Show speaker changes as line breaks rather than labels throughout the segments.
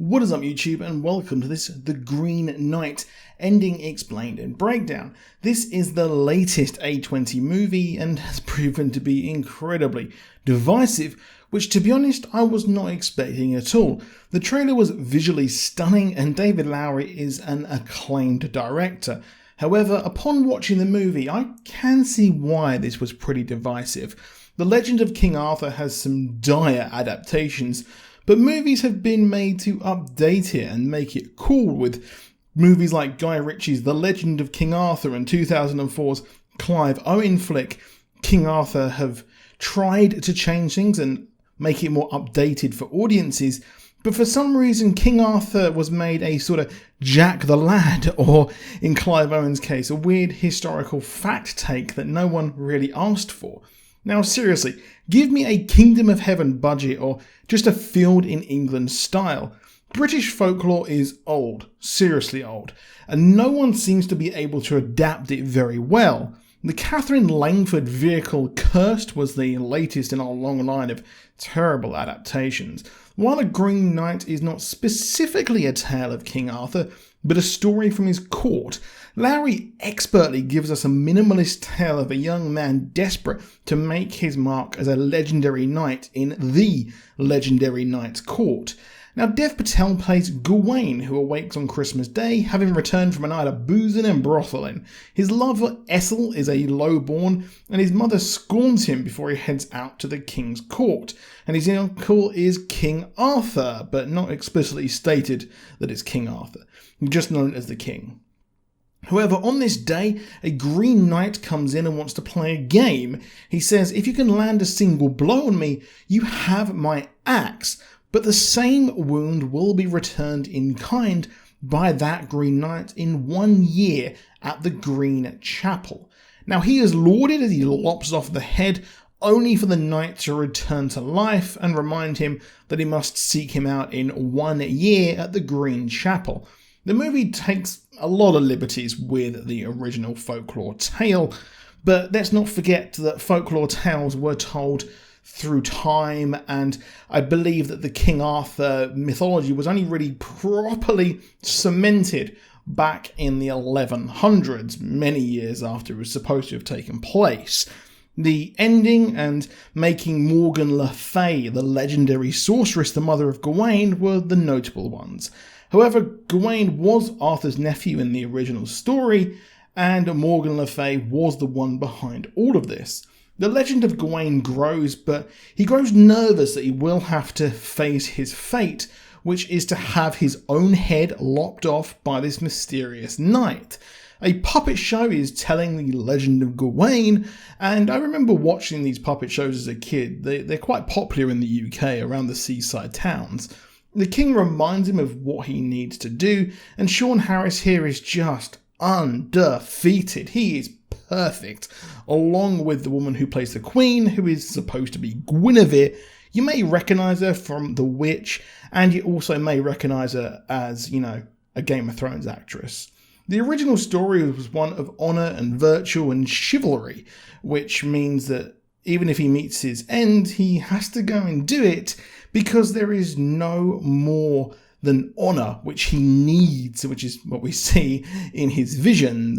What is up YouTube, and welcome to this The Green Knight Ending Explained and Breakdown. This is the latest A20 movie and has proven to be incredibly divisive, which to be honest I was not expecting at all. The trailer was visually stunning and David Lowery is an acclaimed director. However, upon watching the movie I can see why this was pretty divisive. The Legend of King Arthur has some dire adaptations, but movies have been made to update it and make it cool, with movies like Guy Ritchie's The Legend of King Arthur and 2004's Clive Owen flick King Arthur have tried to change things and make it more updated for audiences, but for some reason King Arthur was made a sort of Jack the Lad, or in Clive Owen's case, a weird historical fact take that no one really asked for. Now seriously, give me a Kingdom of Heaven budget or just a Field in England style. British folklore is old, seriously old, and no one seems to be able to adapt it very well. The Catherine Langford vehicle Cursed was the latest in our long line of terrible adaptations. While The Green Knight is not specifically a tale of King Arthur, but a story from his court, Lowery expertly gives us a minimalist tale of a young man desperate to make his mark as a legendary knight in the legendary knight's court. Now, Dev Patel plays Gawain, who awakes on Christmas Day, having returned from a night of boozing and brotheling. His lover Essel is a lowborn, and his mother scorns him before he heads out to the king's court. And his uncle is King Arthur, but not explicitly stated that it's King Arthur, just known as the king. However, on this day, a Green Knight comes in and wants to play a game. He says, if you can land a single blow on me, you have my axe. But the same wound will be returned in kind by that Green Knight in 1 year at the Green Chapel. Now he is lauded as he lops off the head, only for the knight to return to life and remind him that he must seek him out in 1 year at the Green Chapel. The movie takes a lot of liberties with the original folklore tale, but let's not forget that folklore tales were told through time, and I believe that the King Arthur mythology was only really properly cemented back in the 1100s, many years after it was supposed to have taken place. The ending and making Morgan Le Fay the legendary sorceress the mother of Gawain were the notable ones. However, Gawain was Arthur's nephew in the original story, and Morgan Le Fay was the one behind all of this. The legend of Gawain grows, but he grows nervous that he will have to face his fate, which is to have his own head lopped off by this mysterious knight. A puppet show is telling the legend of Gawain, and I remember watching these puppet shows as a kid. They're quite popular in the UK around the seaside towns. The king reminds him of what he needs to do, and Sean Harris here is just undefeated. He is perfect, along with the woman who plays the queen, who is supposed to be Guinevere. You may recognise her from The Witch, and you also may recognise her as, a Game of Thrones actress. The original story was one of honour and virtue and chivalry, which means that even if he meets his end, he has to go and do it because there is no more than honour which he needs, which is what we see in his vision.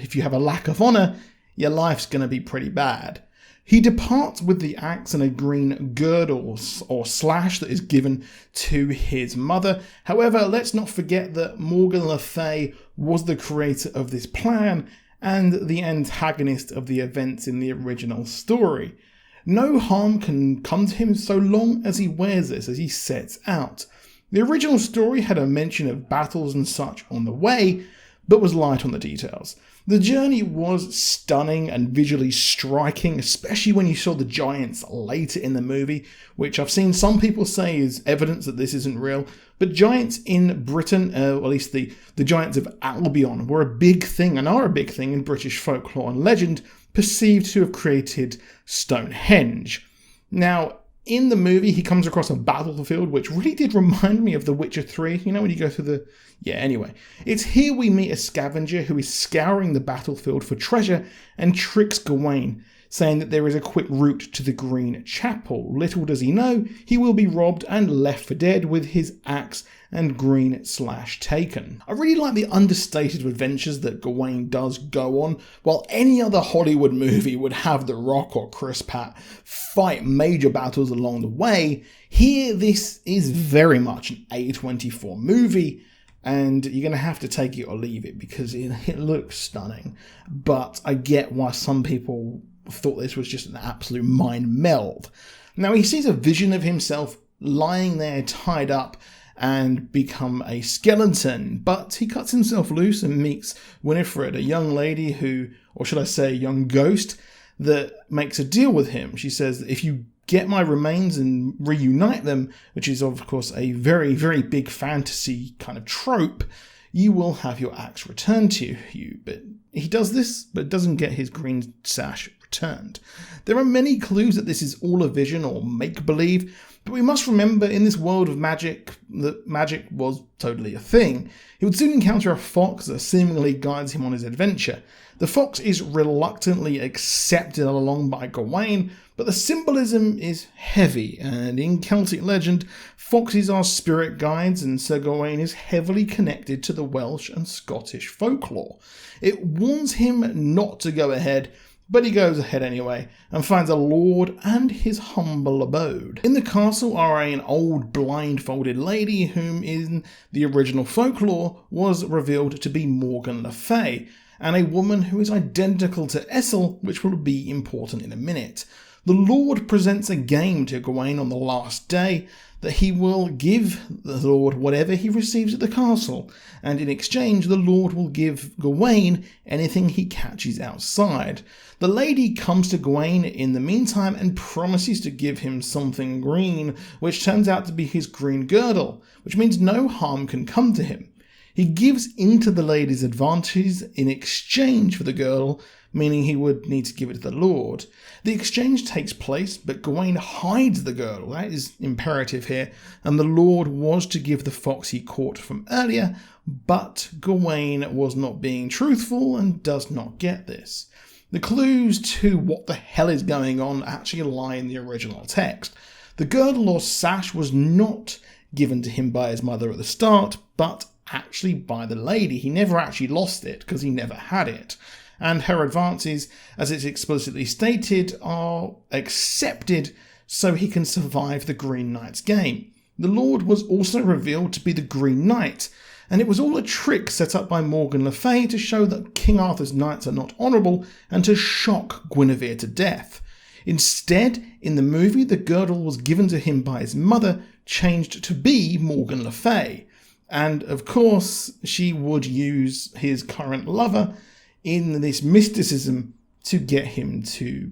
If you have a lack of honour, your life's going to be pretty bad. He departs with the axe and a green girdle or slash that is given to his mother. However, let's not forget that Morgan Le Fay was the creator of this plan and the antagonist of the events in the original story. No harm can come to him so long as he wears this, as he sets out. The original story had a mention of battles and such on the way, but was light on the details. The journey was stunning and visually striking, especially when you saw the giants later in the movie, which I've seen some people say is evidence that this isn't real, but giants in Britain, or at least the giants of Albion, were a big thing and are a big thing in British folklore and legend, perceived to have created Stonehenge. Now, in the movie, he comes across a battlefield which really did remind me of The Witcher 3. When you go through the... anyway. It's here we meet a scavenger who is scouring the battlefield for treasure and tricks Gawain saying that there is a quick route to the Green Chapel. Little does he know, he will be robbed and left for dead with his axe and green slash taken. I really like the understated adventures that Gawain does go on. While any other Hollywood movie would have The Rock or Chris Pratt fight major battles along the way, here this is very much an A24 movie, and you're going to have to take it or leave it because it looks stunning. But I get why some people thought this was just an absolute mind meld. Now he sees a vision of himself lying there tied up and become a skeleton, but he cuts himself loose and meets Winifred, a young lady who, or should I say a young ghost, that makes a deal with him. She says that if you get my remains and reunite them, which is of course a very, very big fantasy kind of trope, you will have your axe returned to you. But he does this, but doesn't get his green sash returned. There are many clues that this is all a vision or make-believe, but we must remember in this world of magic that magic was totally a thing. He would soon encounter a fox that seemingly guides him on his adventure. The fox is reluctantly accepted along by Gawain, but the symbolism is heavy, and in Celtic legend, foxes are spirit guides, and Sir Gawain is heavily connected to the Welsh and Scottish folklore. It warns him not to go ahead, but he goes ahead anyway and finds a lord and his humble abode. In the castle are an old blindfolded lady whom in the original folklore was revealed to be Morgan Le Fay, and a woman who is identical to Essel, which will be important in a minute. The Lord presents a game to Gawain on the last day that he will give the Lord whatever he receives at the castle, and in exchange the Lord will give Gawain anything he catches outside. The lady comes to Gawain in the meantime and promises to give him something green, which turns out to be his green girdle, which means no harm can come to him. He gives into the lady's advantages in exchange for the girdle, meaning he would need to give it to the Lord. The exchange takes place, but Gawain hides the girdle. That is imperative here, and the Lord was to give the fox he caught from earlier, but Gawain was not being truthful and does not get this. The clues to what the hell is going on actually lie in the original text. The girdle or sash was not given to him by his mother at the start, but actually by the lady. He never actually lost it because he never had it. And her advances, as it's explicitly stated, are accepted so he can survive the Green Knight's game. The Lord was also revealed to be the Green Knight, and it was all a trick set up by Morgan Le Fay to show that King Arthur's knights are not honourable and to shock Guinevere to death. Instead, in the movie, the girdle was given to him by his mother, changed to be Morgan Le Fay. And of course, she would use his current lover in this mysticism to get him to,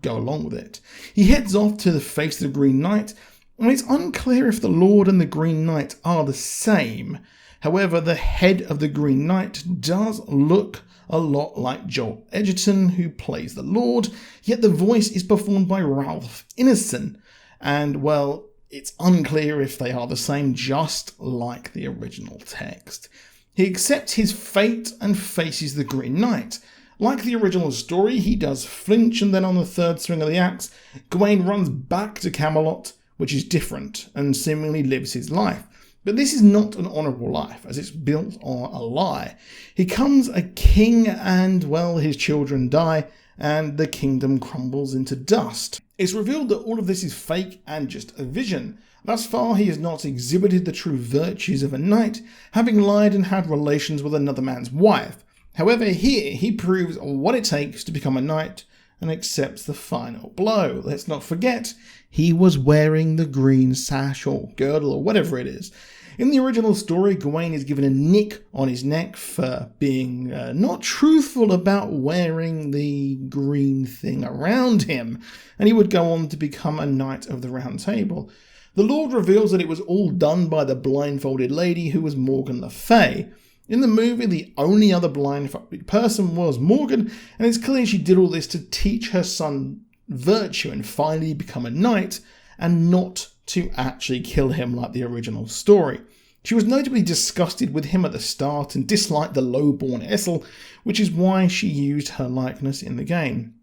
go along with it. He heads off to face the Green Knight, and it's unclear if the Lord and the Green Knight are the same. However, the head of the Green Knight does look a lot like Joel Edgerton, who plays the Lord, yet the voice is performed by Ralph Ineson, and well, it's unclear if they are the same, just like the original text. He accepts his fate and faces the Green Knight. Like the original story, he does flinch, and then on the third swing of the axe, Gawain runs back to Camelot, which is different, and seemingly lives his life. But this is not an honourable life, as it's built on a lie. He becomes a king and, well, his children die, and the kingdom crumbles into dust. It's revealed that all of this is fake and just a vision. Thus far, he has not exhibited the true virtues of a knight, having lied and had relations with another man's wife. However, here he proves what it takes to become a knight and accepts the final blow. Let's not forget, he was wearing the green sash or girdle or whatever it is. In the original story, Gawain is given a nick on his neck for being not truthful about wearing the green thing around him, and he would go on to become a Knight of the Round Table. The Lord reveals that it was all done by the blindfolded lady who was Morgan Le Fay. In the movie, the only other blindfolded person was Morgan, and it's clear she did all this to teach her son virtue and finally become a knight, and not to actually kill him like the original story. She was notably disgusted with him at the start and disliked the low-born Essel, which is why she used her likeness in the game.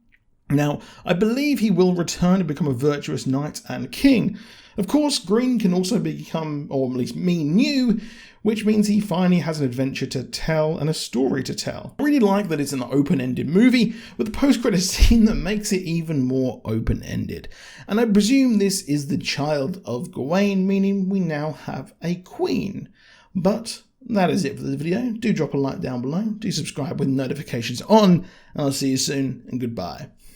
Now, I believe he will return to become a virtuous knight and king. Of course, green can also become, or at least mean new, which means he finally has an adventure to tell and a story to tell. I really like that it's an open-ended movie with a post-credit scene that makes it even more open-ended. And I presume this is the child of Gawain, meaning we now have a queen. But that is it for the video. Do drop a like down below, do subscribe with notifications on, and I'll see you soon, and goodbye.